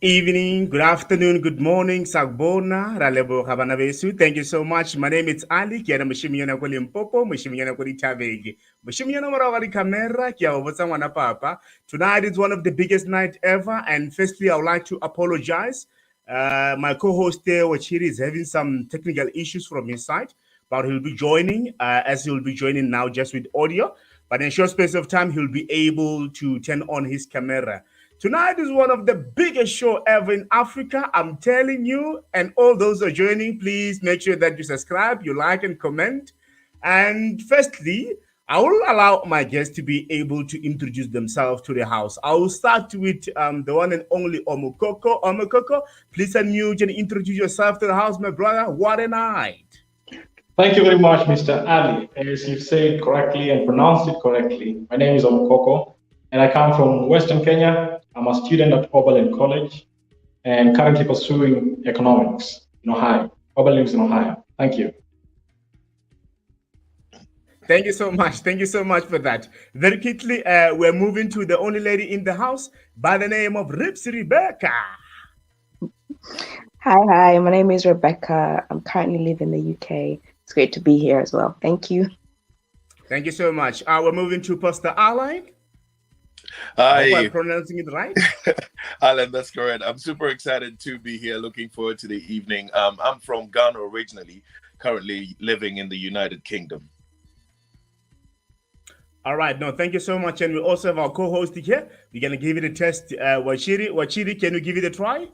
Evening, good afternoon, good morning, Sagbona, Ralebo Habanavesu. Thank you so much. My name is Ali, Kiana Mishimiana Limpopo, Mishimiana Tabegi. Mishimiana Marawari Camera, Kia Wana Papa. Tonight is one of the biggest night ever, and firstly, I would like to apologize. My co-host there, Wachiri, is having some technical issues from his side, but he'll be joining, as he'll be joining now just with audio. But in a short space of time, he'll be able to turn on his camera. Tonight is one of the biggest show ever in Africa. I'm telling you, and all those who are joining, please make sure that you subscribe, you like, and comment. And firstly, I will allow my guests to be able to introduce themselves to the house. I will start with the one and only Omokoko. Omokoko, please unmute and introduce yourself to the house, my brother. What a night! Thank you very much, Mr. Ali. As you said correctly and pronounced it correctly, my name is Omokoko, and I come from Western Kenya. I'm a student at Oberlin College and currently pursuing economics in Ohio. Oberlin is in Ohio. Thank you. Thank you so much. Thank you so much for that. Very quickly, we're moving to the only lady in the house by the name of Rips Rebecca. Hi. My name is Rebecca. I'm currently living in the UK. It's great to be here as well. Thank you. Thank you so much. We're moving to Pastor Alan. Hi. I hope I'm pronouncing it right. Alan, that's correct. I'm super excited to be here. Looking forward to the evening. I'm from Ghana originally, currently living in the United Kingdom. All right. No, thank you so much. And we also have our co-host here. We're going to give it a test. Wachiri, can you give it a try?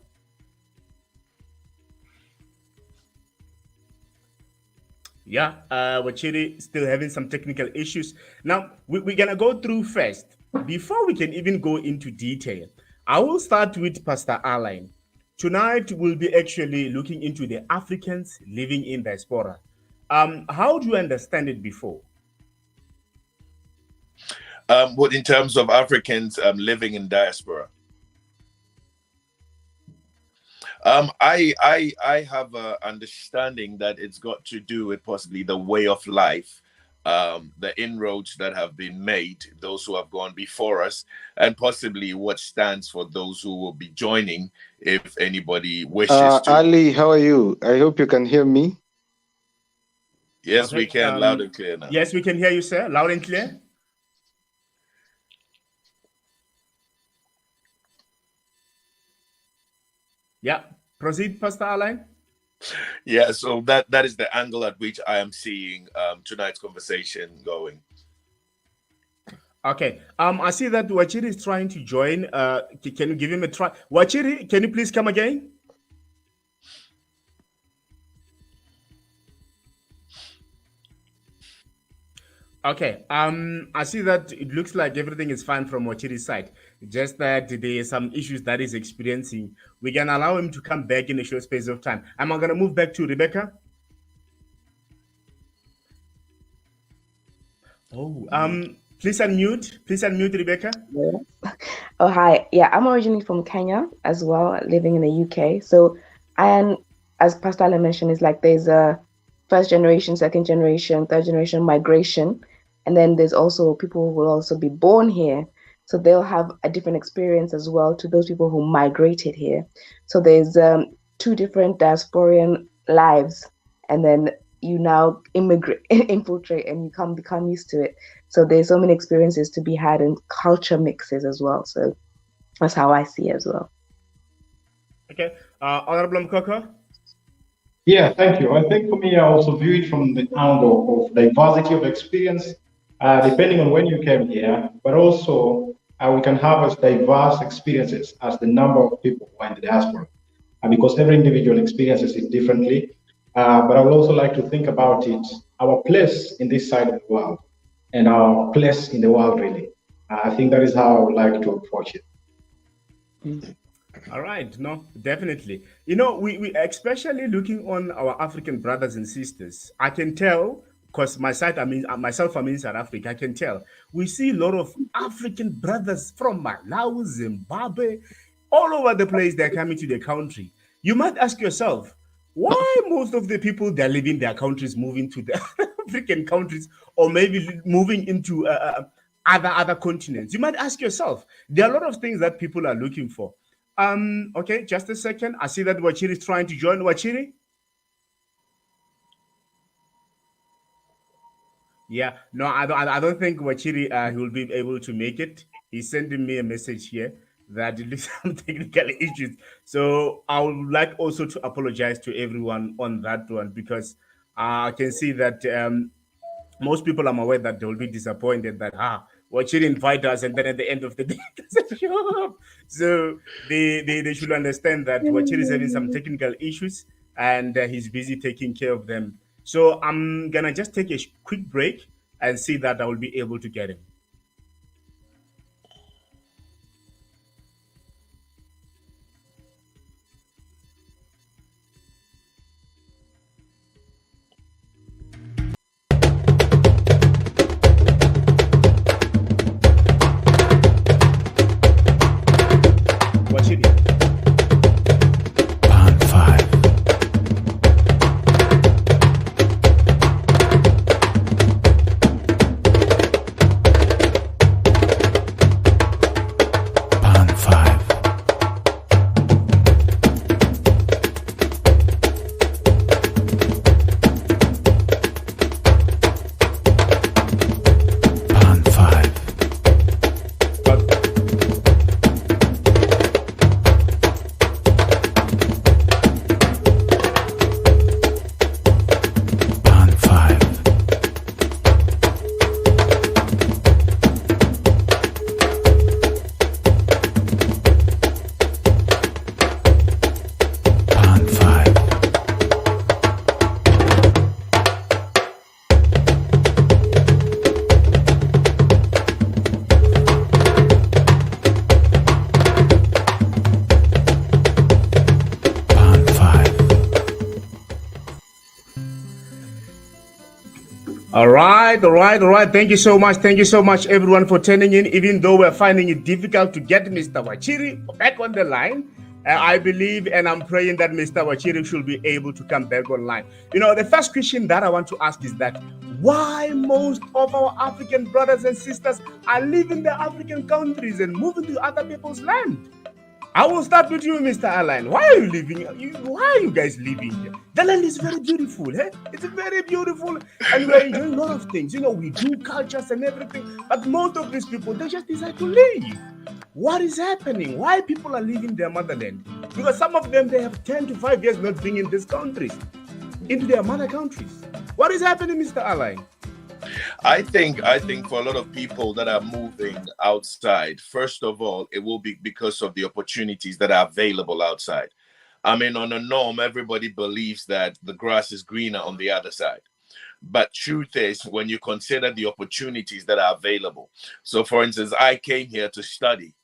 Yeah, Wachiri still having some technical issues. Now, we're going to go through first. Before we can even go into detail, I will start with Pastor Alain. Tonight, we'll be actually looking into the Africans living in diaspora. How do you understand it before? What in terms of Africans living in diaspora? I have an understanding that it's got to do with possibly the way of life, the inroads that have been made, those who have gone before us, and possibly what stands for those who will be joining if anybody wishes to. Ali, how are you? I hope you can hear me. Yes, Okay, we can, loud and clear now. Yes, we can hear you, sir, loud and clear. Yeah, proceed, Pastor Alain. Yeah, so that is the angle at which I am seeing tonight's conversation going. Okay, I see that Wachiri is trying to join. Can you give him a try? Wachiri, can you please come again? Okay, I see that it looks like everything is fine from Wachiri's side. Just that there are some issues that he's experiencing. We can allow him to come back in a short space of time. I'm going to move back to Rebecca. Oh, please unmute, Rebecca. Yeah. Oh, hi. Yeah, I'm originally from Kenya as well, living in the UK. So, and as Pastor Alan mentioned, it's like there's a first generation, second generation, third generation migration. And then there's also people who will also be born here. So they'll have a different experience as well to those people who migrated here. So there's two different diasporian lives. And then you now infiltrate and you become used to it. So there's so many experiences to be had and culture mixes as well. So that's how I see it as well. Okay. Honorable Mkoko? Yeah, thank you. I think for me, I also view it from the angle of diversity of experience, depending on when you came here, but also we can have as diverse experiences as the number of people who are in the diaspora, because every individual experiences it differently. But I would also like to think about it, our place in this side of the world and our place in the world, really. I think that is how I would like to approach it. All right, no, definitely. You know, we especially looking on our African brothers and sisters. I can tell because myself, I'm in South Africa. I can tell we see a lot of African brothers from Malawi, Zimbabwe, all over the place. They're coming to the country. You might ask yourself, why most of the people that live in their countries moving to the African countries, or maybe moving into other continents? You might ask yourself. There are a lot of things that people are looking for. Okay, just a second. I see that Wachiri is trying to join. Wachiri? Yeah, no, I don't think Wachiri he will be able to make it. He's sending me a message here that it looks some technical issues. So I would like also to apologize to everyone on that one because I can see that most people I'm aware that they will be disappointed that Wachiri invite us and then at the end of the day it doesn't show up. So they should understand that Wachiri is having some technical issues and he's busy taking care of them. So I'm gonna just take a quick break and see that I will be able to get him. Wachiri. Pond 5. Pond 5. Pond 5. Pond 5. Pond 5. Pond 5. All right, all right, all right. Thank you so much. Thank you so much, everyone, for tuning in. Even though we're finding it difficult to get Mr. Wachiri back on the line, I believe and I'm praying that Mr. Wachiri should be able to come back online. You know, the first question that I want to ask is that why most of our African brothers and sisters are leaving the African countries and moving to other people's land? I will start with you, Mr. Alan. Why are you leaving? Why are you guys leaving here? The land is very beautiful. Eh? It's very beautiful. And we're enjoying a lot of things. You know, we do cultures and everything. But most of these people, they just decide to leave. What is happening? Why people are leaving their motherland? Because some of them, they have 10 to 5 years not being in these countries, into their mother countries. What is happening, Mr. Alan? I think for a lot of people that are moving outside, first of all, it will be because of the opportunities that are available outside. I mean, on a norm, everybody believes that the grass is greener on the other side. But truth is, when you consider the opportunities that are available. So for instance, I came here to study.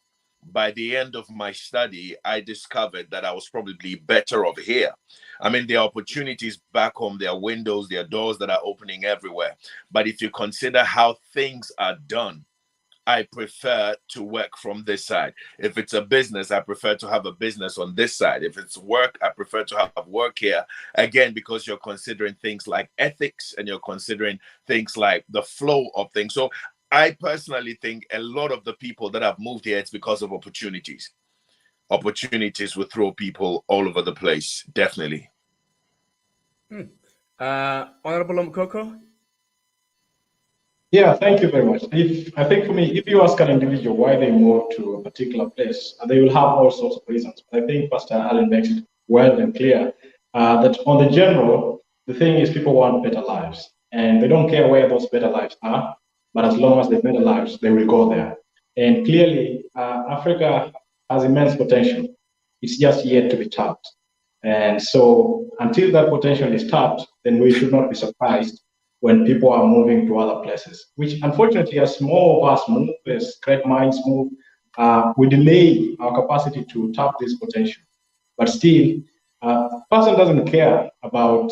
By the end of my study, I discovered that I was probably better off here. I mean, there are opportunities back home, there are windows, there are doors that are opening everywhere. But if you consider how things are done, I prefer to work from this side. If it's a business, I prefer to have a business on this side. If it's work, I prefer to have work here. Again, because you're considering things like ethics and you're considering things like the flow of things. So I personally think a lot of the people that have moved here, it's because of opportunities. Opportunities will throw people all over the place, definitely. Honorable Mkoko? Yeah, thank you very much. I think for me, if you ask an individual why they move to a particular place, they will have all sorts of reasons. But I think Pastor Allen makes it well and clear that on the general, the thing is people want better lives, and they don't care where those better lives are. But as long as they're better lives, they will go there. And clearly, Africa has immense potential. It's just yet to be tapped. And so until that potential is tapped, then we should not be surprised when people are moving to other places, which unfortunately, as more of us move, as great minds move, we delay our capacity to tap this potential. But still, person doesn't care about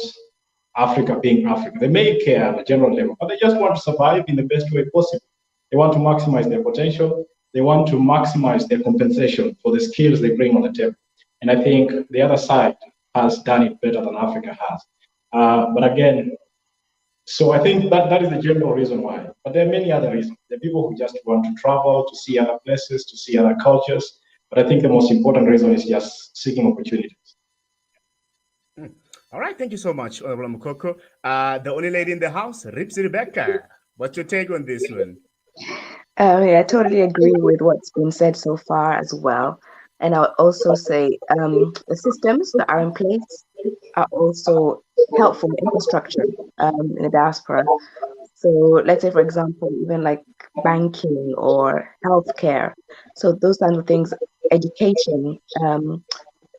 Africa being Africa. They may care at a general level, but they just want to survive in the best way possible. They want to maximize their potential. They want to maximize their compensation for the skills they bring on the table. And I think the other side has done it better than Africa has. But again, so I think that is the general reason why. But there are many other reasons. There are people who just want to travel, to see other places, to see other cultures. But I think the most important reason is just seeking opportunities. All right, thank you so much, Honorable Mukoko. The only lady in the house, Rips Rebecca. What's your take on this one? Yeah, I totally agree with what's been said so far as well. And I'll also say the systems that are in place are also helpful infrastructure in the diaspora. So let's say, for example, even like banking or healthcare. So those kinds of things, education,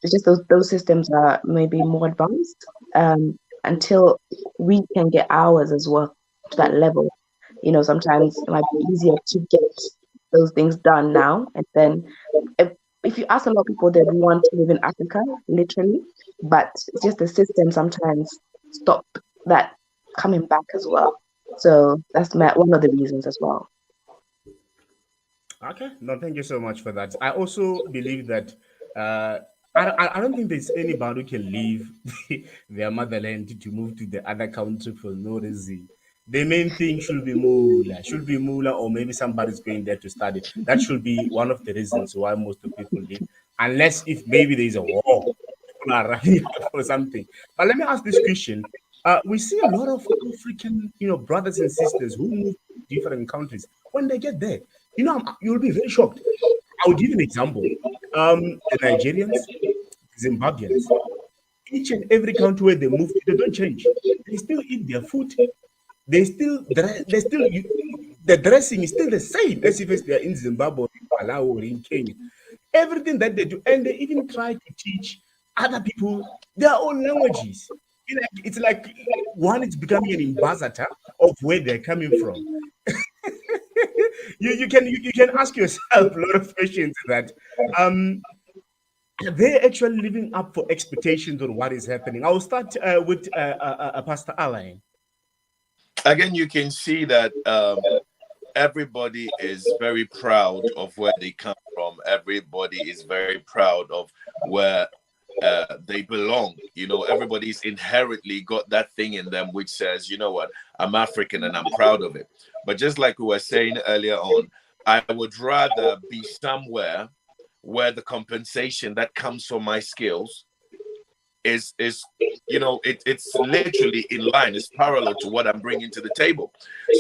it's just those systems are maybe more advanced until we can get ours as well to that level. You know, sometimes it might be easier to get those things done now. And then if you ask a lot of people, they want to live in Africa, literally, but it's just the system sometimes stop that coming back as well. So that's one of the reasons as well. Okay, no, thank you so much for that. I also believe that I don't think there's anybody who can leave their motherland to move to the other country for no reason. The main thing should be moolah, or maybe somebody's going there to study. That should be one of the reasons why most of people leave, unless if maybe there is a war, people are running out or something. But let me ask this question: we see a lot of African, brothers and sisters who move to different countries. When they get there, you'll be very shocked. I'll give you an example. The Nigerians, Zimbabweans, each and every country where they move to, they don't change. They still eat their food. The dressing is still the same as if they're in Zimbabwe, or in Malawi, or in Kenya. Everything that they do, and they even try to teach other people their own languages. It's like one is becoming an ambassador of where they're coming from. you can ask yourself a lot of questions that they're actually living up for expectations on what is happening. I'll start with Pastor Alain. Again, you can see that everybody is very proud of where they come from. Everybody is very proud of where they belong. Everybody's inherently got that thing in them which says, you know what, I'm African and I'm proud of it. But just like we were saying earlier on, I would rather be somewhere where the compensation that comes from my skills is it's literally in line, it's parallel to what I'm bringing to the table.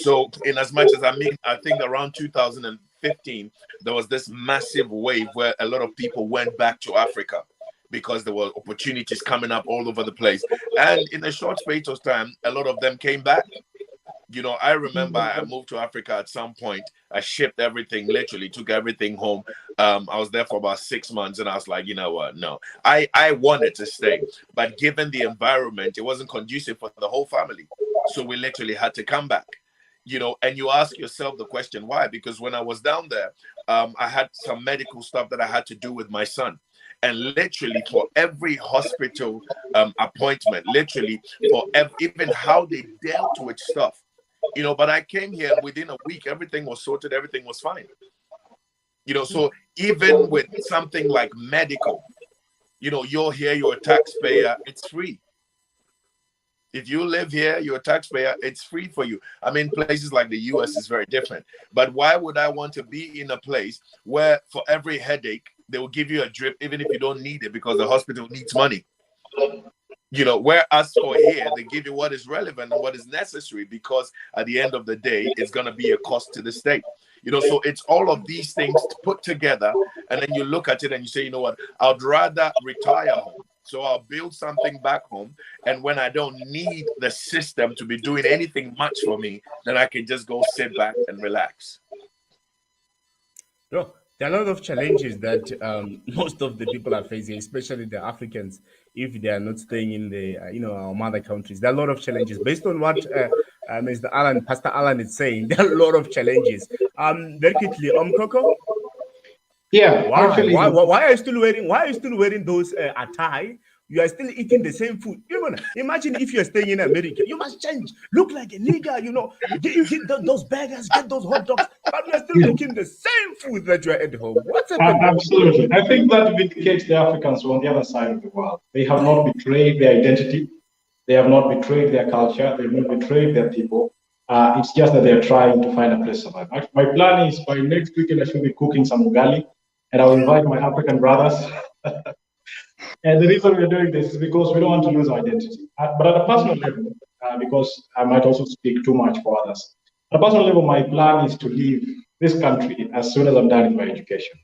So in as much as I think around 2015, there was this massive wave where a lot of people went back to Africa because there were opportunities coming up all over the place. And in a short space of time, a lot of them came back. I remember I moved to Africa at some point. I shipped everything, literally took everything home. I was there for about 6 months and I was like, you know what? No, I wanted to stay. But given the environment, it wasn't conducive for the whole family. So we literally had to come back. And you ask yourself the question, why? Because when I was down there, I had some medical stuff that I had to do with my son. And literally for every hospital appointment, literally for even how they dealt with stuff, but I came here and within a week, everything was sorted, everything was fine. So even with something like medical, you're here, you're a taxpayer, it's free. If you live here, you're a taxpayer, it's free for you. I mean, places like the US is very different. But why would I want to be in a place where for every headache, they will give you a drip, even if you don't need it, because the hospital needs money? Whereas for here, they give you what is relevant and what is necessary, because at the end of the day, it's going to be a cost to the state. So it's all of these things put together. And then you look at it and you say, you know what, I'd rather retire home. So I'll build something back home. And when I don't need the system to be doing anything much for me, then I can just go sit back and relax. There are a lot of challenges that most of the people are facing, especially the Africans, if they are not staying in the our mother countries. There are a lot of challenges based on what Pastor Alan is saying. There are a lot of challenges. Very quickly, Coco. Yeah, Why? actually, Why are you still wearing? Why are you still wearing those attire? You are still eating the same food. Imagine if you are staying in America. You must change. Look like a nigger, Get those burgers, get those hot dogs. But you are still cooking the same food that you are at home. What's happening? Absolutely. I think that vindicates the Africans on the other side of the world. They have not betrayed their identity. They have not betrayed their culture. They have not betrayed their people. It's just that they're trying to find a place to survive. My plan is by next weekend, I should be cooking some ugali and I'll invite my African brothers. And the reason we're doing this is because we don't want to lose our identity. But at a personal level, because I might also speak too much for others, at a personal level, my plan is to leave this country as soon as I'm done with my education.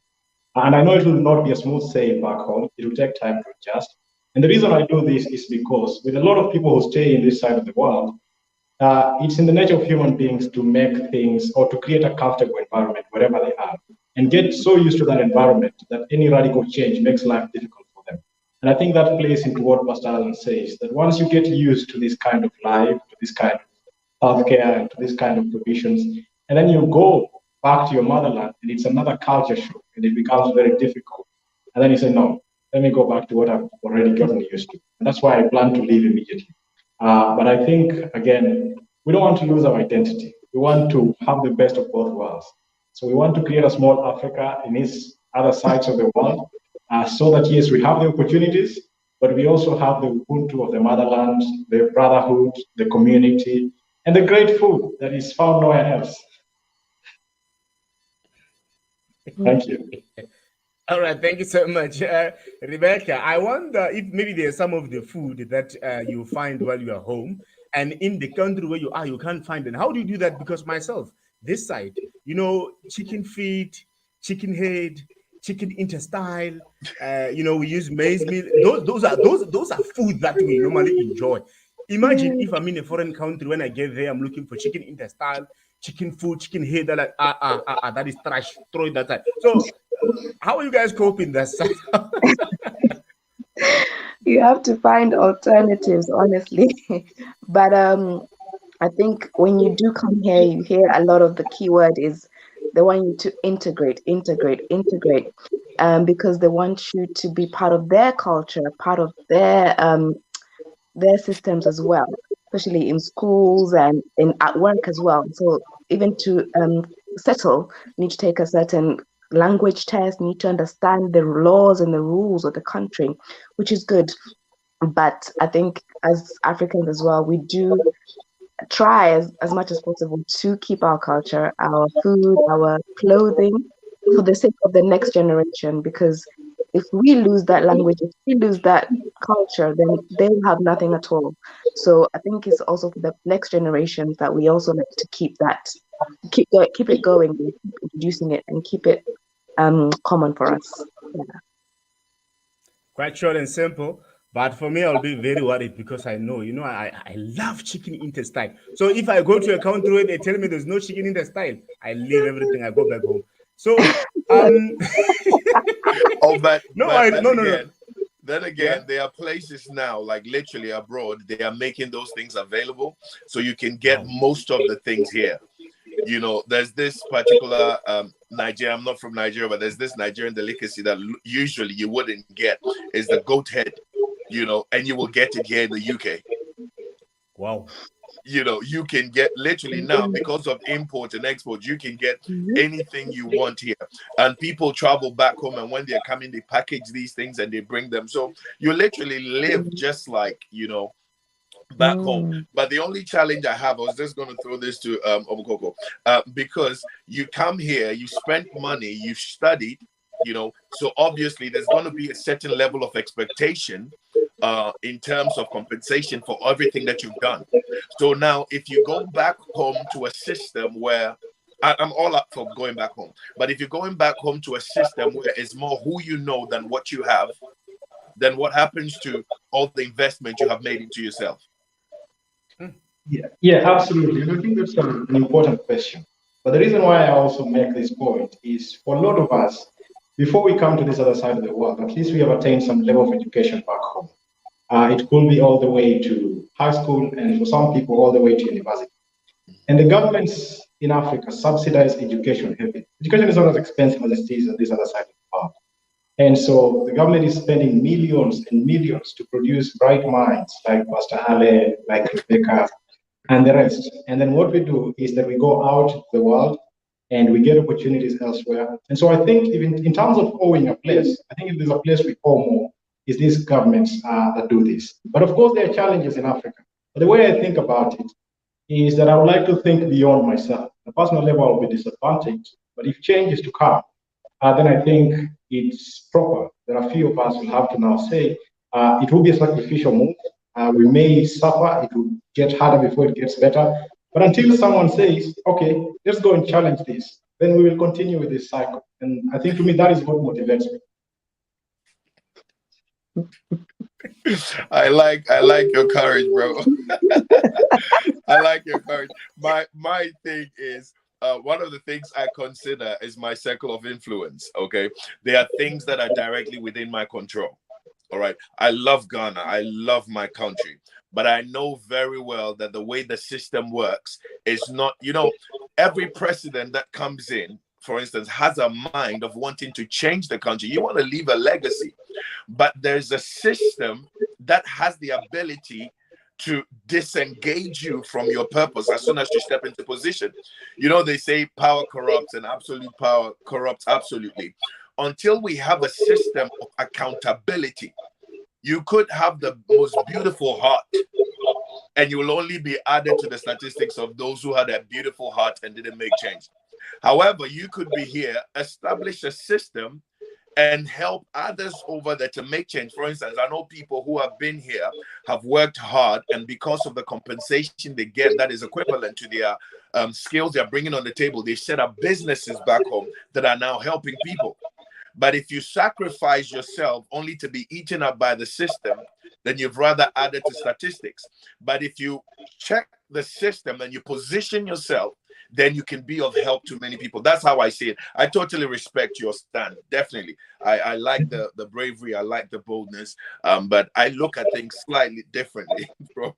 And I know it will not be a smooth sail back home. It will take time to adjust. And the reason I do this is because with a lot of people who stay in this side of the world, it's in the nature of human beings to make things or to create a comfortable environment wherever they are and get so used to that environment that any radical change makes life difficult for them. And I think that plays into what Pastor Alan says, that once you get used to this kind of life, to this kind of healthcare, and to this kind of provisions, and then you go back to your motherland and it's another culture shock and it becomes very difficult. And then you say, no, let me go back to what I've already gotten used to. And that's why I plan to leave immediately. But I think, again, we don't want to lose our identity. We want to have the best of both worlds. So we want to create a small Africa in its other sides of the world, so that, yes, we have the opportunities, but we also have the Ubuntu of the motherland, the brotherhood, the community, and the great food that is found nowhere else. Thank you. All right, thank you so much, Rebecca. I wonder if maybe there's some of the food that you find while you are home, and in the country where you are, you can't find it. How do you do that? Because myself, this side, chicken feet, chicken head, chicken intestine. We use maize meal. Those are food that we normally enjoy. Imagine if I'm in a foreign country, when I get there, I'm looking for chicken intestine, chicken food, chicken head. They're like, that is trash. Throw it that side. So, how are you guys coping that side? You have to find alternatives, honestly. But I think when you do come here, you hear a lot of the keyword is they want you to integrate, because they want you to be part of their culture, part of their systems as well, especially in schools and at work as well. So even to settle, you need to take a certain language test, need to understand the laws and the rules of the country, which is good. But I think as Africans as well, we do try as much as possible to keep our culture, our food, our clothing for the sake of the next generation, because if we lose that language, if we lose that culture, then they'll have nothing at all. So I think it's also for the next generations that we also need to keep it going, keep introducing it, and keep it common for us. Yeah. Quite short and simple. But for me, I'll be very worried because I know, I love chicken intestine. So if I go to a country where they tell me there's no chicken intestine, I leave everything, I go back home. So, but no. Then again, there are places now, like literally abroad, they are making those things available, so you can get most of the things here. There's this particular Nigeria. I'm not from Nigeria, but there's this Nigerian delicacy that usually you wouldn't get. Is the goat head, and you will get it here in the UK. Wow. You can get literally now, because of import and export, you can get anything you want here. And people travel back home, and when they're coming, they package these things and they bring them. So you literally live just like, back home. But the only challenge I have, I was just going to throw this to Omukoko, because you come here, you spend money, you studied, so obviously there's going to be a certain level of expectation in terms of compensation for everything that you've done. So now if you go back home to a system where I'm all up for going back home, but if you're going back home to a system where it's more who you know than what you have, then what happens to all the investment you have made into yourself? Yeah, absolutely. And I think that's an important question. But the reason why I also make this point is for a lot of us, before we come to this other side of the world, at least we have attained some level of education back home. It could be all the way to high school, and for some people, all the way to university. And the governments in Africa subsidize education heavily. Education is not as expensive as it is on this other side of the world. And so the government is spending millions and millions to produce bright minds like Pastor Ale, like Rebecca, and the rest. And then what we do is that we go out to the world and we get opportunities elsewhere. And so I think even in terms of owing a place, I think if there's a place we owe more, is these governments that do this. But of course, there are challenges in Africa. But the way I think about it is that I would like to think beyond myself. At a personal level, I'll be disadvantaged. But if change is to come, then I think it's proper. There are a few of us who have to now say it will be a sacrificial move. We may suffer, it will get harder before it gets better. But until someone says, okay, let's go and challenge this, then we will continue with this cycle. And I think to me, that is what motivates me. I like your courage, bro. I like your courage. My thing is, one of the things I consider is my circle of influence. Okay, there are things that are directly within my control. All right, I love Ghana. I love my country, but I know very well that the way the system works is not. Every president that comes in, for instance, has a mind of wanting to change the country. You want to leave a legacy, but there's a system that has the ability to disengage you from your purpose as soon as you step into position. They say power corrupts and absolute power corrupts absolutely. Until we have a system of accountability, you could have the most beautiful heart, and you will only be added to the statistics of those who had a beautiful heart and didn't make change. However, you could be here, establish a system, and help others over there to make change. For instance, I know people who have been here, have worked hard, and because of the compensation they get that is equivalent to their skills they're bringing on the table, they set up businesses back home that are now helping people. But if you sacrifice yourself only to be eaten up by the system, then you've rather added to statistics. But if you check the system and you position yourself, then you can be of help to many people. That's how I see it. I totally respect your stand. Definitely. I like the bravery. I like the boldness. But I look at things slightly differently, bro.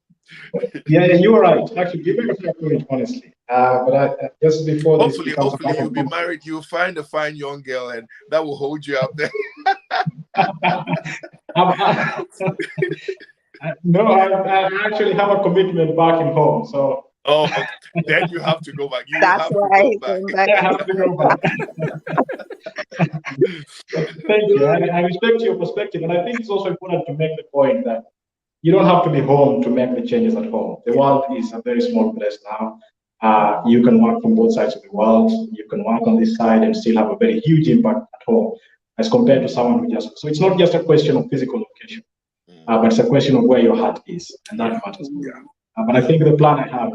Yeah, you are right. Actually, you make a fair point, honestly. But just before hopefully you'll be married. You'll find a fine young girl, and that will hold you up there. No, I actually have a commitment back in home, so. Oh, okay. Then you have to go back. That's why I have to go back. Thank you. I respect your perspective, and I think it's also important to make the point that you don't have to be home to make the changes at home. The world is a very small place now. You can work from both sides of the world. You can work on this side and still have a very huge impact at home as compared to someone who just. So it's not just a question of physical location, but it's a question of where your heart is, and that matters. But I think the plan I have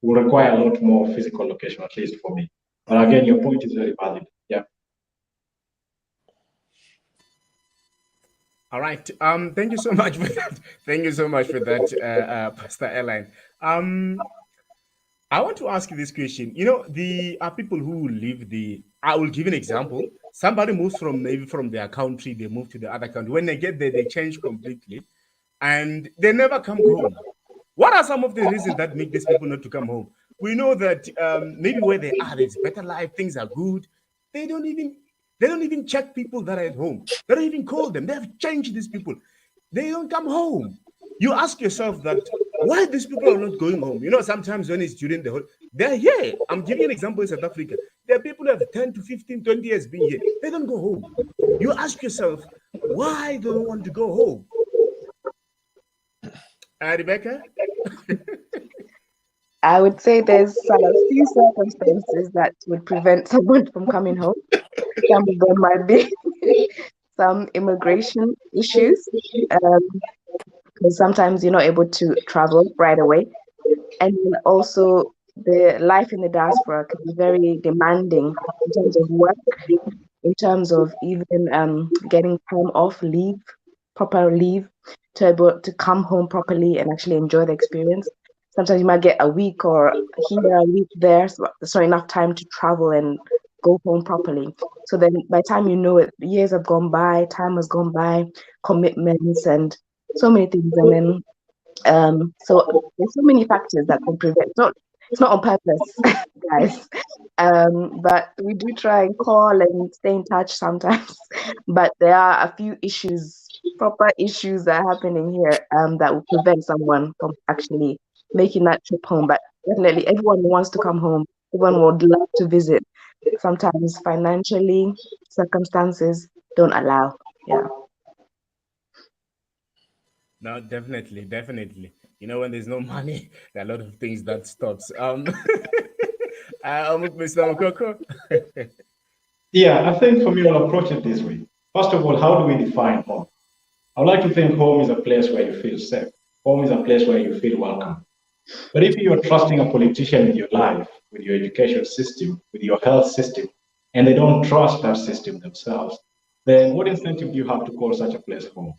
will require a lot more physical location, at least for me. But again, your point is very valid. Yeah. All right. Thank you so much for that. Thank you so much for that, Pastor Airline. I want to ask you this question. There are people who live I will give an example. Somebody moves maybe from their country, they move to the other country. When they get there, they change completely, and they never come home. What are some of the reasons that make these people not to come home? We know that maybe where they are, there's better life, things are good. They don't even check people that are at home. They don't even call them. They have changed these people. They don't come home. You ask yourself that why these people are not going home. Sometimes when it's during the whole, they're here. I'm giving you an example in South Africa. There are people who have 10 to 15, 20 years being here. They don't go home. You ask yourself, why they don't want to go home? Rebecca? I would say there's a few circumstances that would prevent someone from coming home. Some of them might be some immigration issues, because sometimes you're not able to travel right away. And then also the life in the diaspora can be very demanding in terms of work, in terms of even getting time off, proper leave, to be able to come home properly and actually enjoy the experience. Sometimes you might get a week or here, a week there, so enough time to travel and go home properly. So then by the time you know it, years have gone by, time has gone by, commitments and so many things. And then so there's so many factors that can prevent. It's not on purpose, guys. But we do try and call and stay in touch sometimes. But there are a few proper issues that are happening here that will prevent someone from actually making that trip home. But definitely everyone wants to come home. Everyone would love to visit. Sometimes financially, circumstances don't allow. Yeah. No, definitely. When there's no money, there are a lot of things that stops. Mr. Mokoko. Yeah, I think for me, I'll approach it this way. First of all, how do we define home? I would like to think home is a place where you feel safe. Home is a place where you feel welcome. But if you are trusting a politician with your life, with your education system, with your health system, and they don't trust that system themselves, then what incentive do you have to call such a place home?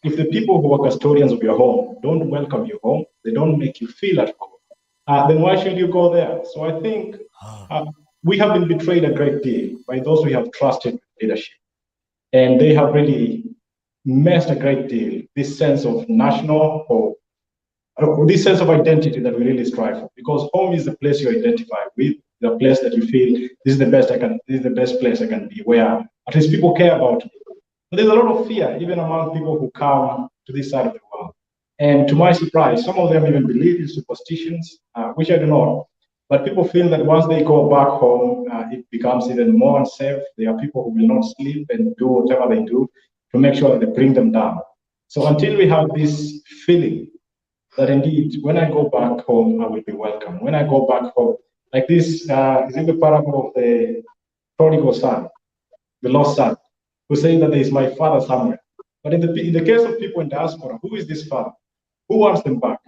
If the people who are custodians of your home don't welcome you home, they don't make you feel at home, then why should you go there? So I think uh, we have been betrayed a great deal by those we have trusted with leadership. And they have really messed a great deal this sense of national or this sense of identity that we really strive for, because home is the place you identify with, the place that you feel this is the best place I can be, where at least people care about me. But there's a lot of fear even among people who come to this side of the world. And to my surprise, some of them even believe in superstitions, which I do not. But people feel that once they go back home, it becomes even more unsafe. There are people who will not sleep and do whatever they do to make sure that they bring them down. So until we have this feeling that indeed, when I go back home, I will be welcome. When I go back home, like this, is it the parable of the prodigal son, the lost son, who saying that there is my father somewhere. But in the case of people in diaspora, who is this father? Who wants them back?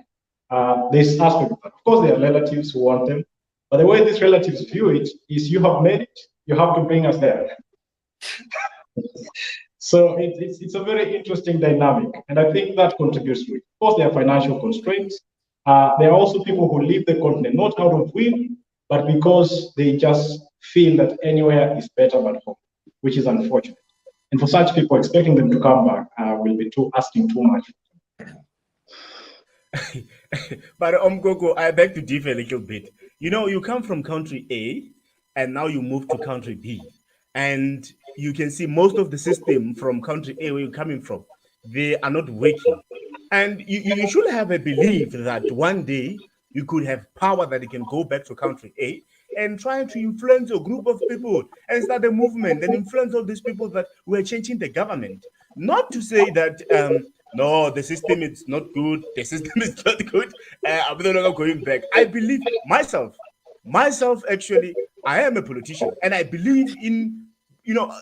This aspect of that. Of course, there are relatives who want them, but the way these relatives view it is you have made it, you have to bring us there. So it's a very interesting dynamic, and I think that contributes to it. Of course, there are financial constraints. There are also people who leave the continent not out of will, but because they just feel that anywhere is better but home, which is unfortunate. And for such people, expecting them to come back will be asking too much. But Gogo, I beg to differ a little bit. You know, you come from country A, and now you move to country B, and you can see most of the system from country A where you're coming from, they are not working. And you should have a belief that one day you could have power that you can go back to country A and try to influence a group of people and start a movement and influence all these people that were changing the government. Not to say that no, the system is not good, the system is not good. I'm no longer going back. I believe myself actually, I am a politician and I believe in, you know,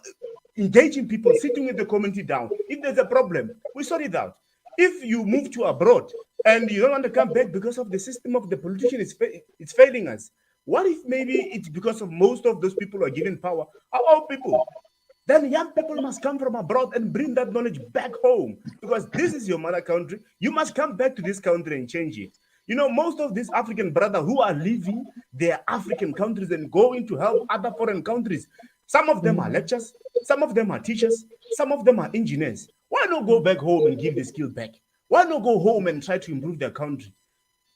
engaging people, sitting with the community down. If there's a problem, we sort it out. If you move to abroad and you don't want to come back because of the system of the politician it's failing us, what if maybe it's because of most of those people who are given power are old people? Then young people must come from abroad and bring that knowledge back home, because this is your mother country. You must come back to this country and change it. You know, most of these African brothers who are leaving their African countries and going to help other foreign countries, some of them are lecturers, some of them are teachers, some of them are engineers. Why not go back home and give the skill back? Why not go home and try to improve their country?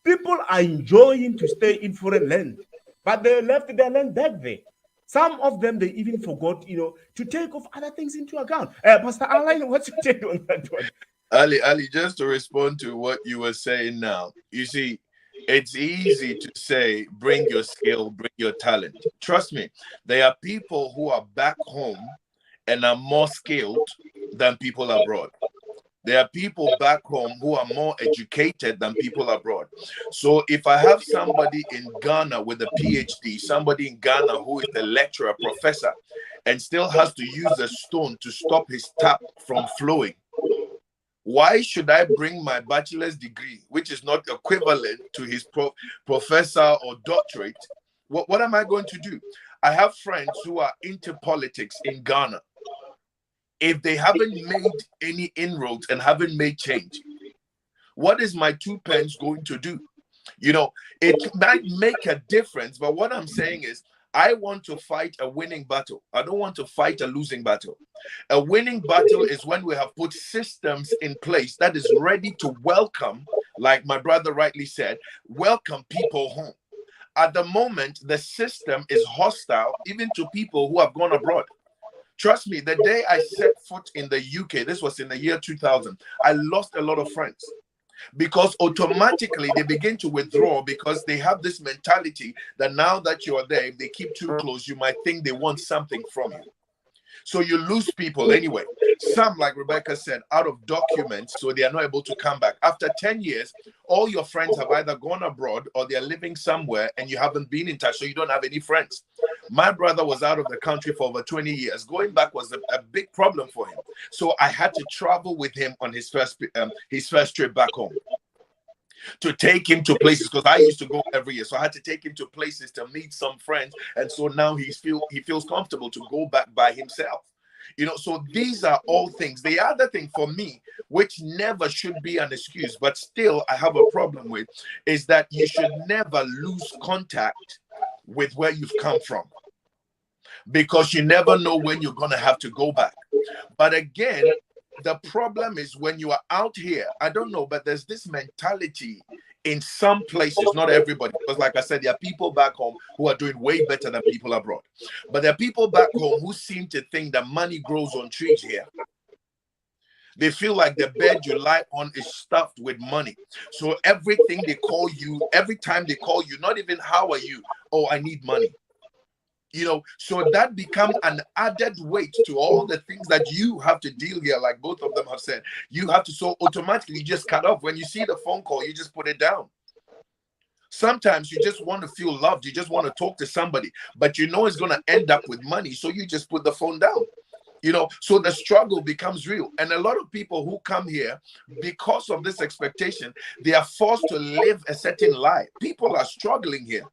People are enjoying to stay in foreign land, but they left their land back there. Some of them, they even forgot, you know, to take off other things into account. Pastor Alain, what's your take on that one? Ali, just to respond to what you were saying now, you see, it's easy to say, bring your skill, bring your talent. Trust me, there are people who are back home and are more skilled than people abroad. There are people back home who are more educated than people abroad. So if I have somebody in Ghana with a PhD, somebody in Ghana who is a lecturer, professor, and still has to use a stone to stop his tap from flowing, why should I bring my bachelor's degree, which is not equivalent to his professor or doctorate? What am I going to do? I have friends who are into politics in Ghana. If they haven't made any inroads and haven't made change, what is my 2 pence going to do? You know, it might make a difference, but what I'm saying is, I want to fight a winning battle. I don't want to fight a losing battle. A winning battle is when we have put systems in place that is ready to welcome, like my brother rightly said, welcome people home. At the moment, the system is hostile even to people who have gone abroad. Trust me, the day I set foot in the UK, this was in the year 2000, I lost a lot of friends because automatically they begin to withdraw because they have this mentality that now that you're there, if they keep too close, you might think they want something from you. So you lose people anyway. Some, like Rebecca said, out of documents, so they are not able to come back. After 10 years, all your friends have either gone abroad or they're living somewhere and you haven't been in touch, so you don't have any friends. My brother was out of the country for over 20 years. Going back was a big problem for him. So I had to travel with him on his first trip back home, to take him to places, because I used to go every year. So I had to take him to places to meet some friends. And so now he feels comfortable to go back by himself. You know, so these are all things. The other thing for me, which never should be an excuse, but still I have a problem with, is that you should never lose contact with where you've come from, because you never know when you're going to have to go back. But again, the problem is when you are out here, I don't know, but there's this mentality in some places, not everybody, because like I said, there are people back home who are doing way better than people abroad. But there are people back home who seem to think that money grows on trees here. They feel like the bed you lie on is stuffed with money. So everything they call you, every time they call you, not even how are you? Oh, I need money. You know, so that becomes an added weight to all the things that you have to deal here, like both of them have said. You have to, so automatically you just cut off. When you see the phone call, you just put it down. Sometimes you just want to feel loved. You just want to talk to somebody, but you know it's going to end up with money. So you just put the phone down. You know, so the struggle becomes real. And a lot of people who come here, because of this expectation, they are forced to live a certain life. People are struggling here.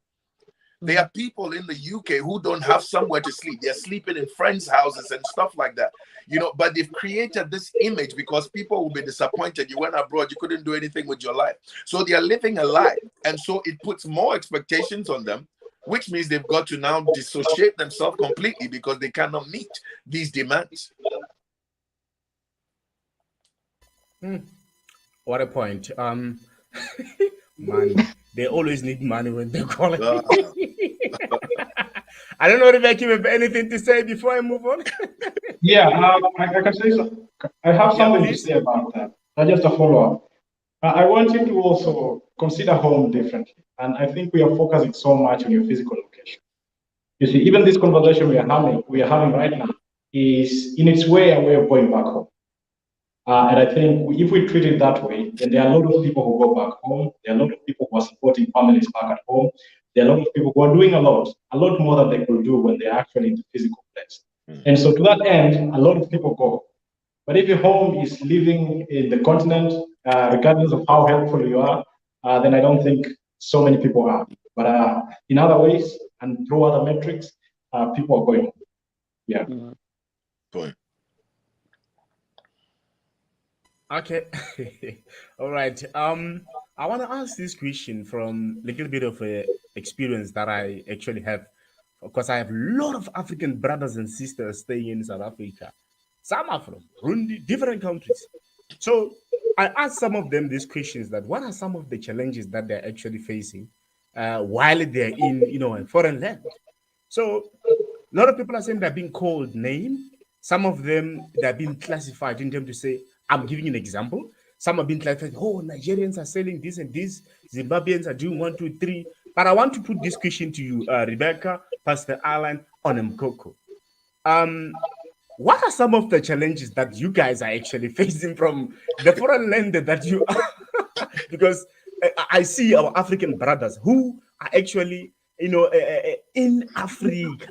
There are people in the UK who don't have somewhere to sleep. They're sleeping in friends' houses and stuff like that. You know, but they've created this image because people will be disappointed. You went abroad, you couldn't do anything with your life. So they are living a lie. And so it puts more expectations on them, which means they've got to now dissociate themselves completely because they cannot meet these demands. What a point. Money. They always need money when they call it. I don't know if I have anything to say before I move on. Yeah, I can say so. I have something to say about that. Just a follow-up. I want you to also consider home differently. And I think we are focusing so much on your physical location. You see, even this conversation we are having right now is in its way a way of going back home. And I think if we treat it that way, then there are a lot of people who go back home. There are a lot of people who are supporting families back at home. There are a lot of people who are doing a lot more than they could do when they're actually in the physical place. And so to that end, a lot of people go. But if your home is living in the continent, regardless of how helpful you are, then I don't think so many people are. But in other ways and through other metrics, people are going home. Yeah. Point. Okay. All right. I want to ask this question from a little bit of experience that I actually have. Of course, I have a lot of African brothers and sisters staying in South Africa. Some are from Burundi, different countries. So I asked some of them these questions: that what are some of the challenges that they're actually facing while they're in, a foreign land? So a lot of people are saying they're being called name. Some of them they're being classified in terms to say, I'm giving you an example. Some have been classified, oh, Nigerians are selling this and this, Zimbabweans are doing 1, 2, 3. But I want to put this question to you, Rebecca, Pastor Alan, Onemkoko. What are some of the challenges that you guys are actually facing from the foreign land that you are? Because I see our African brothers who are actually, in Africa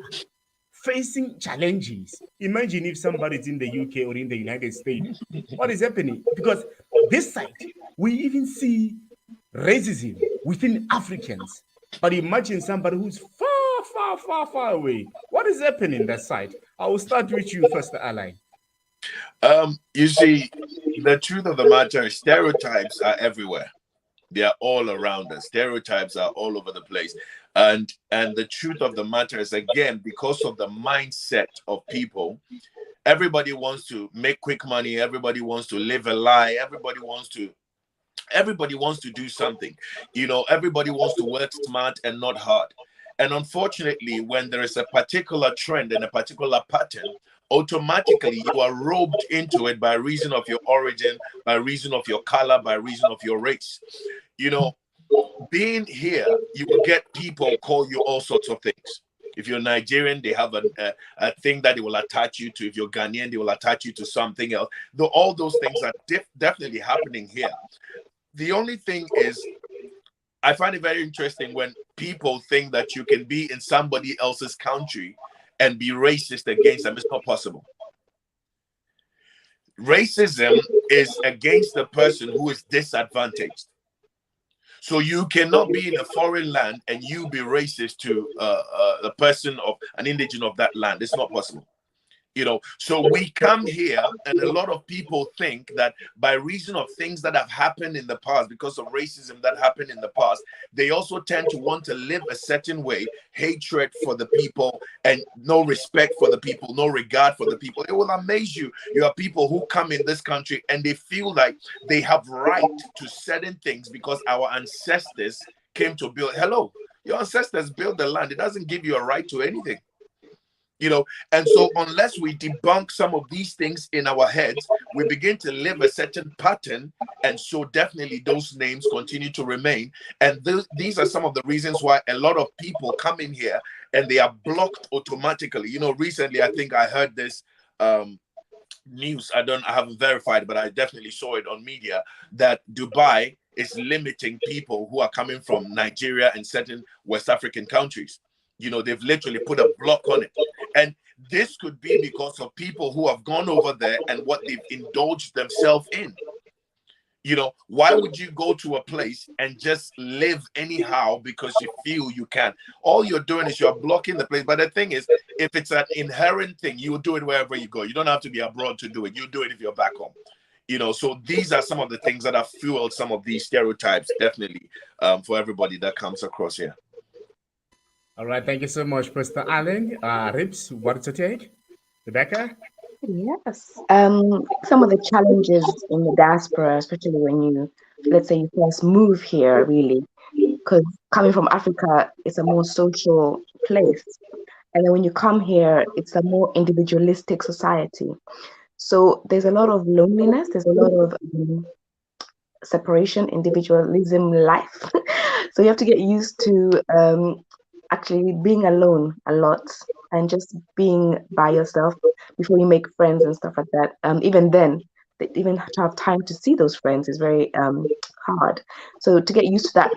facing challenges. Imagine if somebody's in the UK or in the United States. What is happening? Because this side, we even see racism within Africans. But imagine somebody who's far, far, far, far away. What is happening that side? I will start with you first, Alan. You see, the truth of the matter is stereotypes are everywhere. They are all around us. Stereotypes are all over the place. And the truth of the matter is, again, because of the mindset of people, everybody wants to make quick money. Everybody wants to live a lie. Everybody wants to do something. Everybody wants to work smart and not hard. And unfortunately, when there is a particular trend and a particular pattern, automatically you are roped into it by reason of your origin, by reason of your color, by reason of your race. Being here, you will get people call you all sorts of things. If you're Nigerian, they have a thing that they will attach you to. If you're Ghanaian, they will attach you to something else. Though all those things are definitely happening here. The only thing is, I find it very interesting when people think that you can be in somebody else's country and be racist against them. It's not possible. Racism is against the person who is disadvantaged. So you cannot be in a foreign land and you be racist to a person of an indigenous of that land. It's not possible. You know, so we come here and a lot of people think that by reason of things that have happened in the past, because of racism that happened in the past, they also tend to want to live a certain way, hatred for the people and no respect for the people, no regard for the people. It will amaze you. You have people who come in this country and they feel like they have right to certain things because our ancestors came to build. Hello, your ancestors built the land. It doesn't give you a right to anything. You know, and so unless we debunk some of these things in our heads, we begin to live a certain pattern, and so definitely those names continue to remain. And these are some of the reasons why a lot of people come in here and they are blocked automatically. You know, recently I think I heard this news. I haven't verified, but I definitely saw it on media that Dubai is limiting people who are coming from Nigeria and certain West African countries. You know, they've literally put a block on it. And this could be because of people who have gone over there and what they've indulged themselves in. You know, why would you go to a place and just live anyhow because you feel you can? All you're doing is you're blocking the place. But the thing is, if it's an inherent thing, you will do it wherever you go. You don't have to be abroad to do it. You do it if you're back home. You know, so these are some of the things that have fueled some of these stereotypes, definitely, for everybody that comes across here. All right, thank you so much, Pastor Allen. Ribs, what's your take? Rebecca? Yes. Some of the challenges in the diaspora, especially when you, let's say, you first move here, really, because coming from Africa, it's a more social place. And then when you come here, it's a more individualistic society. So there's a lot of loneliness, there's a lot of separation, individualism, life. So you have to get used to actually being alone a lot and just being by yourself before you make friends and stuff like that. Even then, even to have time to see those friends is very hard. So to get used to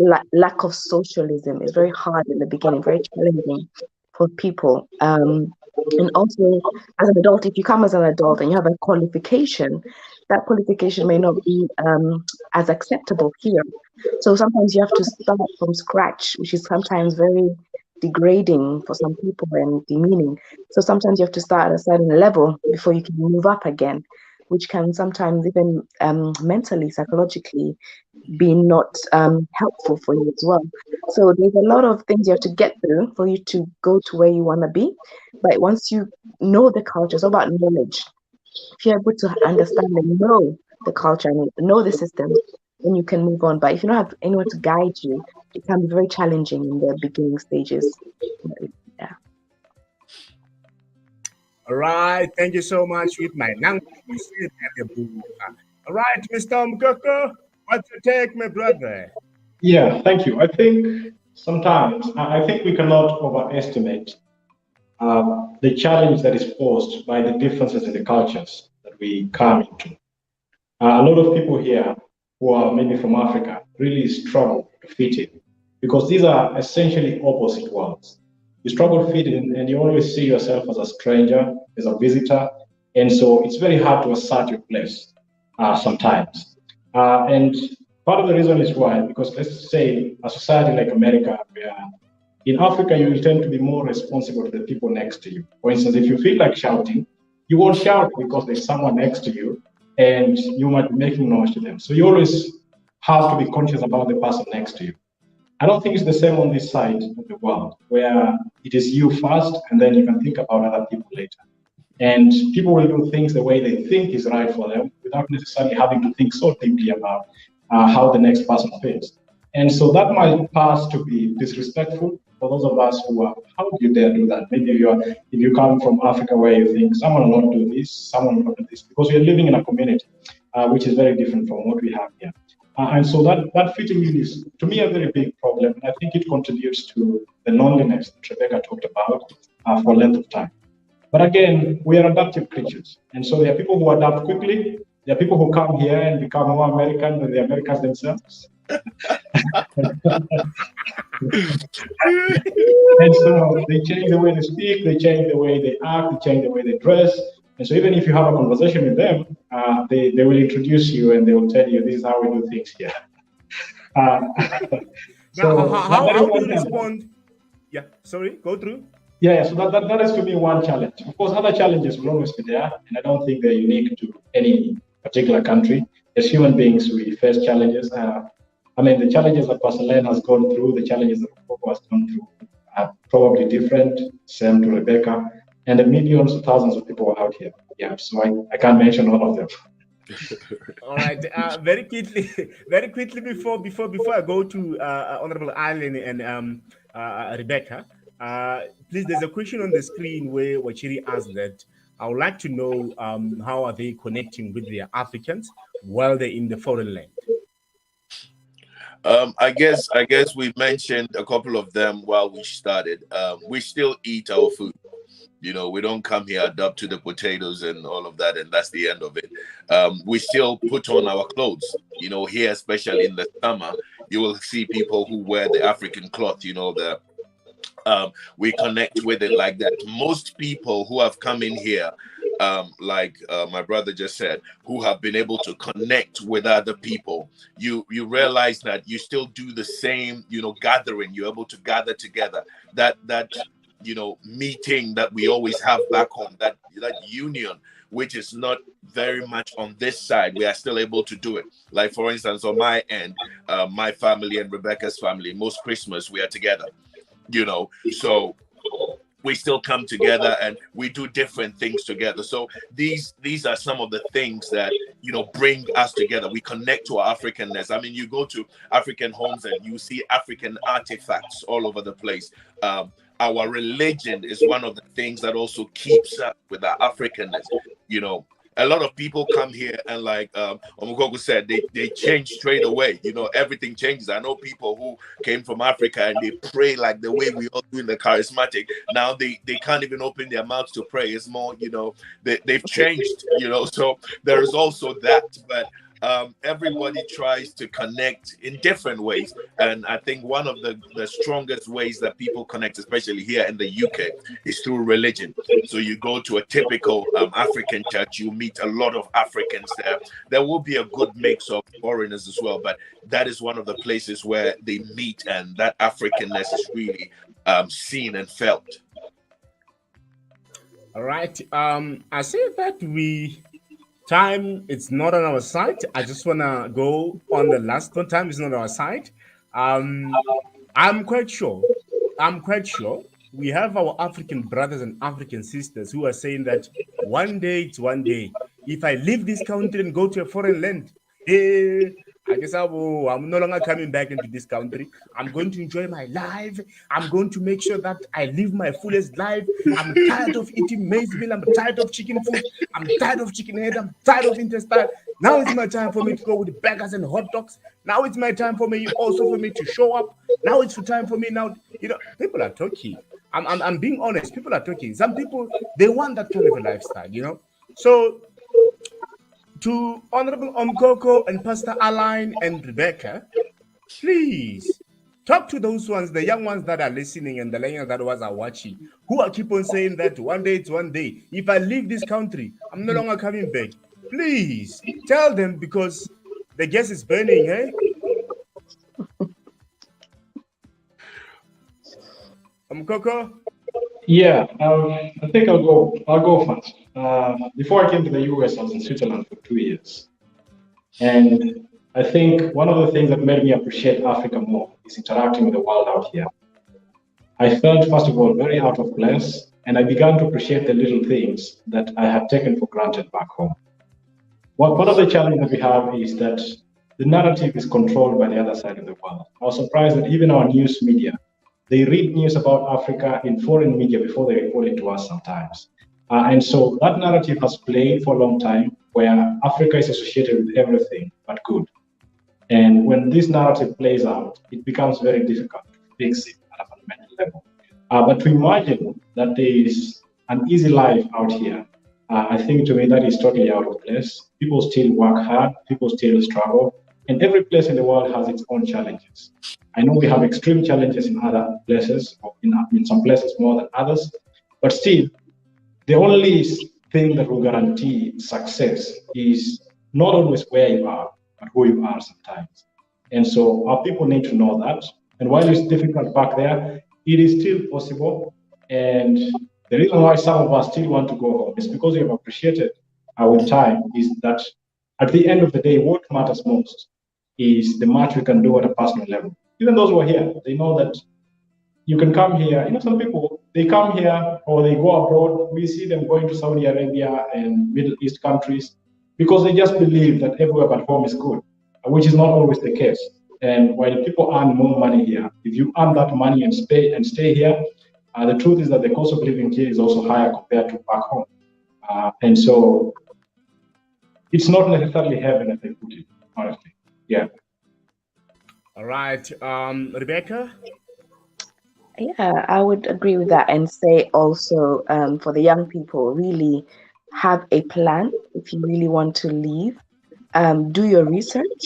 that lack of socialism is very hard in the beginning, very challenging for people. And also, as an adult, if you come as an adult and you have a qualification, that qualification may not be as acceptable here. So sometimes you have to start from scratch, which is sometimes very degrading for some people and demeaning. So sometimes you have to start at a certain level before you can move up again, which can sometimes even mentally, psychologically be not helpful for you as well. So there's a lot of things you have to get through for you to go to where you want to be. But once you know the culture, it's all about knowledge. If you're able to understand and know the culture and know the system, then you can move on. But if you don't have anyone to guide you, it can be very challenging in the beginning stages. Yeah. All right, thank you so much with my language. All right, Mr. Mkoko, what's your take, my brother? Yeah, thank you. I think sometimes, I think we cannot overestimate the challenge that is posed by the differences in the cultures that we come into. A lot of people here who are maybe from Africa really struggle to fit in because these are essentially opposite worlds. You struggle to fit in and you always see yourself as a stranger, as a visitor. And so it's very hard to assert your place sometimes. And part of the reason is why, because let's say a society like America, where in Africa, you will tend to be more responsible to the people next to you. For instance, if you feel like shouting, you won't shout because there's someone next to you and you might be making noise to them. So you always have to be conscious about the person next to you. I don't think it's the same on this side of the world, where it is you first and then you can think about other people later. And people will do things the way they think is right for them without necessarily having to think so deeply about how the next person feels. And so that might pass to be disrespectful for those of us who are, how do you dare do that? Maybe if you come from Africa where you think someone will not do this, someone will not do this, because you're living in a community which is very different from what we have here. And so that fitting in is, to me, a very big problem. And I think it contributes to the loneliness that Rebecca talked about for a length of time. But again, we are adaptive creatures. And so there are people who adapt quickly. There are people who come here and become more American than the Americans themselves. And so they change the way they speak, they change the way they act, they change the way they dress. And so even if you have a conversation with them, they will introduce you and they will tell you this is how we do things here. Now, So that is how do one you challenge. respond? Yeah, sorry, go through. Yeah, so that is to me one challenge. Of course, other challenges will always be there, and I don't think they're unique to any particular country. As human beings, we face challenges. I mean, the challenges that Pastor Len has gone through, the challenges that Popo has gone through are probably different, same to Rebecca, and the millions of thousands of people out here. Yeah, so I can't mention all of them. All right. Very quickly before I go to Honorable Allen and Rebecca, please. There's a question on the screen where Wachiri asked that I would like to know how are they connecting with their Africans while they're in the foreign land. I guess we mentioned a couple of them while we started. We still eat our food. You know, we don't come here, adapt to the potatoes and all of that, and that's the end of it. We still put on our clothes. You know, here, especially in the summer, you will see people who wear the African cloth, you know, we connect with it like that. Most people who have come in here, like my brother just said, who have been able to connect with other people, you realize that you still do the same, you know, gathering. You're able to gather together. That you know, meeting that we always have back home, that union, which is not very much on this side, we are still able to do it. Like, for instance, on my end, my family and Rebecca's family, most Christmas we are together, you know, so we still come together and we do different things together. So these are some of the things that, you know, bring us together. We connect to our Africanness. I mean, you go to African homes and you see African artifacts all over the place. Our religion is one of the things that also keeps up with our Africanness. You know, a lot of people come here and, like Omugogo said, they change straight away. You know, everything changes. I know people who came from Africa and they pray like the way we all do in the charismatic. Now they can't even open their mouths to pray. It's more, you know, they've changed, you know. So there is also that. But everybody tries to connect in different ways, and I think one of the strongest ways that people connect, especially here in the UK, is through religion. So you go to a typical African church, you meet a lot of Africans there. There will be a good mix of foreigners as well, but that is one of the places where they meet, and that Africanness is really seen and felt. All right. I say that time it's not on our side. I just wanna go on the last one. Time is not on our side. I'm quite sure we have our African brothers and African sisters who are saying that one day it's one day. If I leave this country and go to a foreign land, I guess I'm no longer coming back into this country. I'm going to enjoy my life. I'm going to make sure that I live my fullest life. I'm tired of eating maize meal. I'm tired of chicken food. I'm tired of chicken head. I'm tired of intestine. Now it's my time for me to go with burgers and hot dogs. Now it's my time for me to show up. Now it's time for me now. You know, people are talking. I'm being honest. People are talking. Some people, they want that kind of a lifestyle, you know. So to Honorable Omkoko and Pastor Aline and Rebecca, please talk to those ones, the young ones that are listening and the young that ones are watching, who are keep on saying that one day it's one day. If I leave this country, I'm no longer coming back. Please tell them, because the gas is burning, eh? Omkoko? Yeah, I think I'll go first. Before I came to the US, I was in Switzerland for 2 years. And I think one of the things that made me appreciate Africa more is interacting with the world out here. I felt, first of all, very out of place, and I began to appreciate the little things that I had taken for granted back home. One of the challenges that we have is that the narrative is controlled by the other side of the world. I was surprised that even our news media, they read news about Africa in foreign media before they report it to us sometimes. And so that narrative has played for a long time, where Africa is associated with everything but good. And when this narrative plays out, it becomes very difficult to fix it at a fundamental level. But to imagine that there is an easy life out here, I think to me that is totally out of place. People still work hard, people still struggle, And every place in the world has its own challenges. I know we have extreme challenges in other places, or in some places more than others, but still, the only thing that will guarantee success is not always where you are, but who you are sometimes. And so our people need to know that. And while it's difficult back there, it is still possible. And the reason why some of us still want to go home is because we have appreciated our time, is that at the end of the day, what matters most is the much we can do at a personal level. Even those who are here, they know that you can come here. You know, some people, they come here or they go abroad. We see them going to Saudi Arabia and Middle East countries because they just believe that everywhere but home is good, which is not always the case. And while people earn more money here, if you earn that money and stay here, the truth is that the cost of living here is also higher compared to back home. And so it's not necessarily heaven, as they put it, honestly. Yeah. All right. Rebecca? Yeah, I would agree with that and say also for the young people, really have a plan if you really want to leave. Do your research.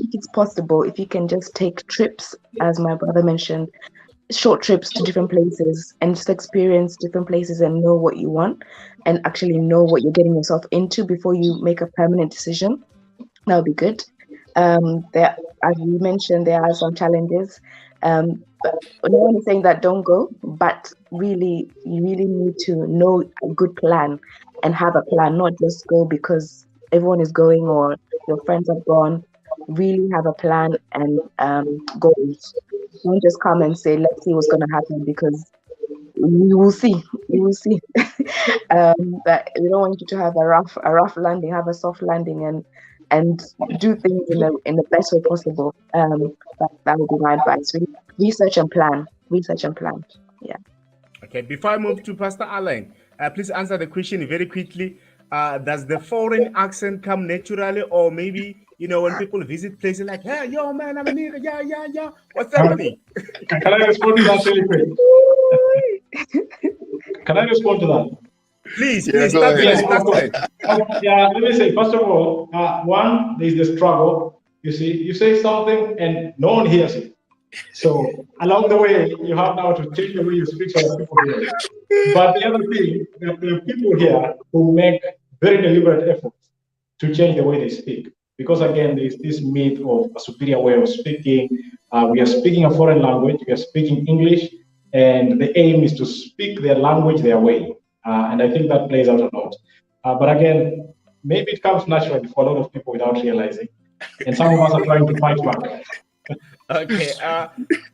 If it's possible, if you can just take trips, as my brother mentioned, short trips to different places and just experience different places and know what you want and actually know what you're getting yourself into before you make a permanent decision. That would be good. There, as you mentioned, there are some challenges. But no one is saying that don't go, but really, you really need to know a good plan and have a plan, not just go because everyone is going or your friends have gone. Really have a plan and goals. Don't just come and say, let's see what's going to happen because you will see. You will see. But we don't want you to have a rough landing, have a soft landing and do things in the best way possible. That would be my advice. Research and plan. Research and plan. Yeah. Okay, before I move to Pastor Alain, please answer the question very quickly. Does the foreign accent come naturally, or maybe, when people visit places like, hey, yo, man, I'm a nigga, yeah, what's happening? Can I respond to that really quick? Can I respond to that? Please, Yeah, start it. Yeah, let me say, first of all, one, there's the struggle. You see, you say something and no one hears it. So along the way, you have now to change the way you speak so that people hear it. But the other thing, there are people here who make very deliberate efforts to change the way they speak. Because again, there's this myth of a superior way of speaking. We are speaking a foreign language, we are speaking English, and the aim is to speak their language their way. And I think that plays out a lot. But again, maybe it comes naturally for a lot of people without realizing. And some of us are trying to fight back. Okay,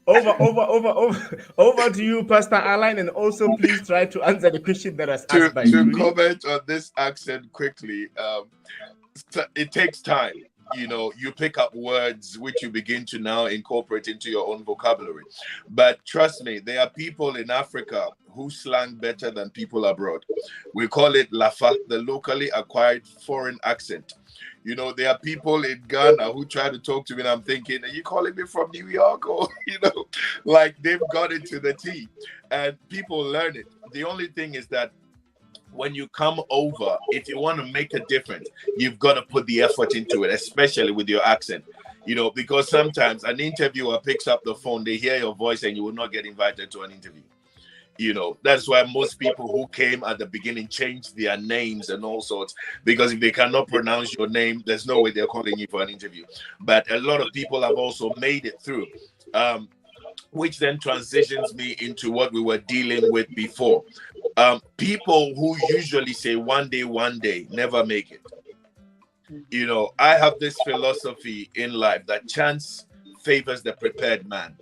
over to you, Pastor Alain, and also please try to answer the question that was asked by To Judy. comment on this accent quickly, it takes time. You pick up words which you begin to now incorporate into your own vocabulary. But trust me, there are people in Africa who slang better than people abroad. We call it Lafa, the locally acquired foreign accent. There are people in Ghana who try to talk to me and I'm thinking, are you calling me from New York? Or, like they've got it to the T. And people learn it. The only thing is that when you come over, if you want to make a difference, you've got to put the effort into it, especially with your accent. Because sometimes an interviewer picks up the phone, they hear your voice and you will not get invited to an interview. That's why most people who came at the beginning changed their names and all sorts, because if they cannot pronounce your name, there's no way they're calling you for an interview. But a lot of people have also made it through, which then transitions me into what we were dealing with before. People who usually say one day, never make it. I have this philosophy in life that chance favors the prepared man.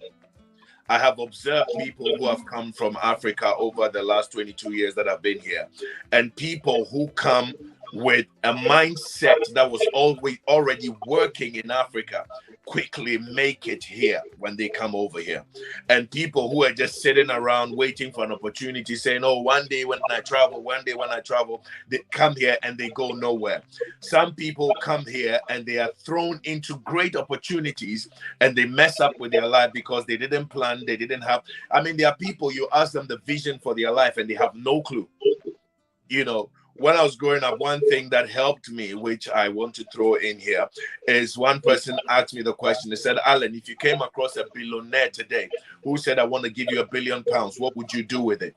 I have observed people who have come from Africa over the last 22 years that I've been here, and people who come with a mindset that was always already working in Africa quickly make it here when they come over here. And people who are just sitting around waiting for an opportunity, saying, oh, one day when I travel, they come here and they go nowhere. Some people come here and they are thrown into great opportunities and they mess up with their life because they didn't plan, they didn't have. There are people, you ask them the vision for their life and they have no clue. when I was growing up, one thing that helped me, which I want to throw in here, is one person asked me the question. They said, Alan, if you came across a billionaire today who said, I want to give you £1 billion, what would you do with it?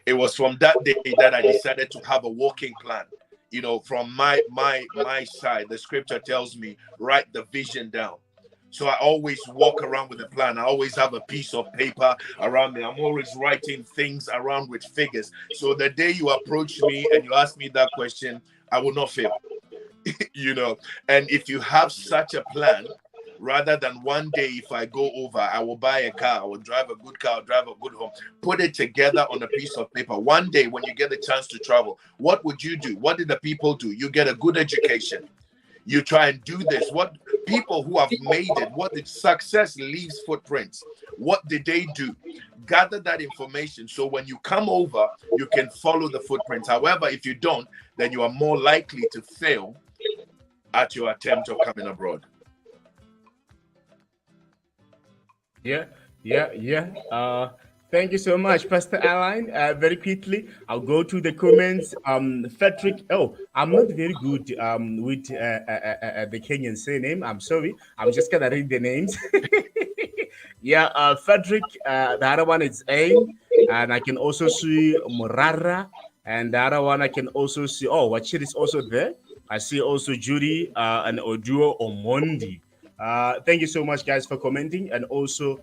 It was from that day that I decided to have a working plan. You know, from my side, the scripture tells me, write the vision down. So I always walk around with a plan. I always have a piece of paper around me. I'm always writing things around with figures. So the day you approach me and you ask me that question, I will not fail. You know, and if you have such a plan, rather than one day, if I go over, I will buy a car, I will drive a good car, I'll drive a good home, put it together on a piece of paper. One day when you get a chance to travel, what would you do? What did the people do? You get a good education. You try and do this. What people who have made it, what did success leaves footprints? What did they do? Gather that information so when you come over, you can follow the footprints. However, if you don't, then you are more likely to fail at your attempt of coming abroad. Yeah. Thank you so much, Pastor Aline. Very quickly, I'll go to the comments. Frederick, oh, I'm not very good with the Kenyan surname. I'm sorry. I'm just gonna read the names. Yeah, Frederick. The other one is Ain, and I can also see Morara, and the other one I can also see. Oh, Wachir is also there. I see also Judy and Oduo Omondi. Thank you so much, guys, for commenting, and also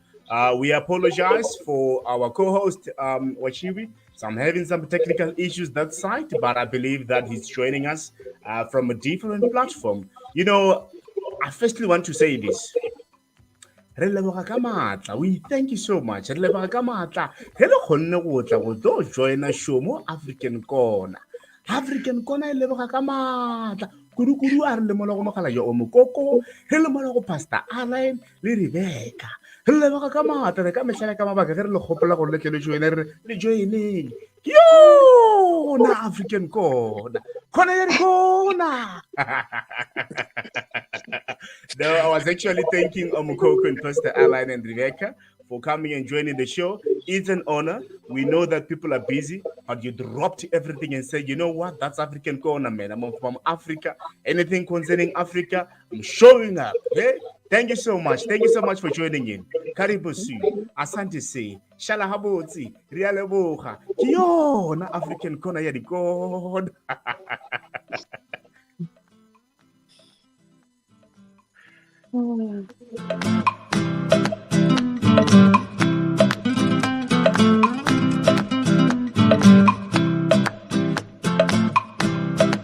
we apologize for our co-host Wachibi. So I'm having some technical issues that side, but I believe that he's joining us from a different platform. You know, I firstly want to say this. Re leboga ka matla. We thank you so much. Re leboga ka matla. Ge le kgonne go tla go tlo joina show mo African Kona. African Kona e leboga ka matla. Kudu a re lemola go mogala yo o mokoko. Re lemola go Pastor Alan le Rebecca. Re leboga ka matla re ka metlhala ka mabaka ge re le gopola gore le tle le joine re le joineng. Yo na African Kona. Kona ya Kona. No, I was actually thanking Omukoko and Pastor Alan and Rebecca for coming and joining the show. It's an honor. We know that people are busy, but you dropped everything and said, you know what? That's African Corner, man. I'm from Africa. Anything concerning Africa, I'm showing up. Hey? Thank you so much. Thank you so much for joining in. Karibu Su, Asante Se, Shala Haboti, Riale Boha, Kiona African Corner, yeah, the God. Mm.